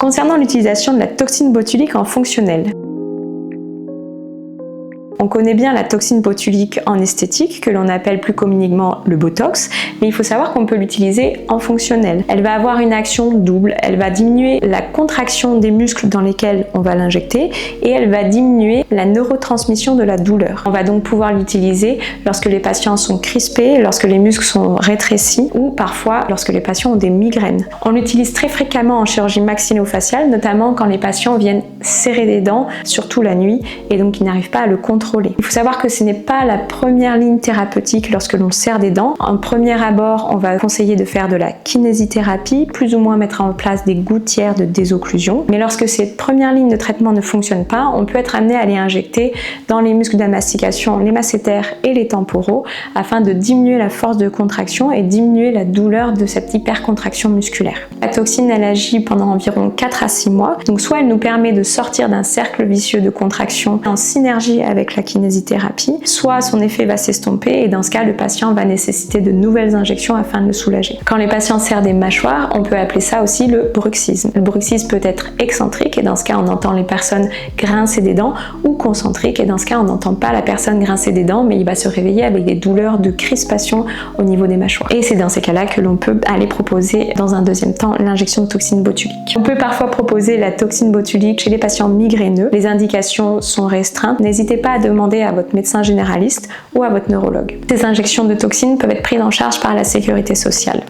Concernant l'utilisation de la toxine botulique en fonctionnel, on connaît bien la toxine botulique en esthétique, que l'on appelle plus communément le Botox, mais il faut savoir qu'on peut l'utiliser en fonctionnel. Elle va avoir une action double, elle va diminuer la contraction des muscles dans lesquels on va l'injecter et elle va diminuer la neurotransmission de la douleur. On va donc pouvoir l'utiliser lorsque les patients sont crispés, lorsque les muscles sont rétrécis ou parfois lorsque les patients ont des migraines. On l'utilise très fréquemment en chirurgie maxillofaciale, notamment quand les patients viennent serrer les dents, surtout la nuit, et donc ils n'arrivent pas à le contrôler. Il faut savoir que ce n'est pas la première ligne thérapeutique lorsque l'on serre des dents. En premier abord, on va conseiller de faire de la kinésithérapie, plus ou moins mettre en place des gouttières de désocclusion. Mais lorsque cette première ligne de traitement ne fonctionne pas, on peut être amené à les injecter dans les muscles de la mastication, les masséters et les temporaux, afin de diminuer la force de contraction et diminuer la douleur de cette hypercontraction musculaire. La toxine, elle agit pendant environ 4 à 6 mois. Donc soit elle nous permet de sortir d'un cercle vicieux de contraction en synergie avec la kinésithérapie, soit son effet va s'estomper et dans ce cas, le patient va nécessiter de nouvelles injections afin de le soulager. Quand les patients serrent des mâchoires, on peut appeler ça aussi le bruxisme. Le bruxisme peut être excentrique et dans ce cas, on entend les personnes grincer des dents ou concentrique et dans ce cas, on n'entend pas la personne grincer des dents mais il va se réveiller avec des douleurs de crispation au niveau des mâchoires. Et c'est dans ces cas-là que l'on peut aller proposer dans un deuxième temps l'injection de toxine botulique. On peut parfois proposer la toxine botulique chez les patients migraineux. Les indications sont restreintes. N'hésitez pas à demander à votre médecin généraliste ou à votre neurologue. Ces injections de toxines peuvent être prises en charge par la sécurité sociale.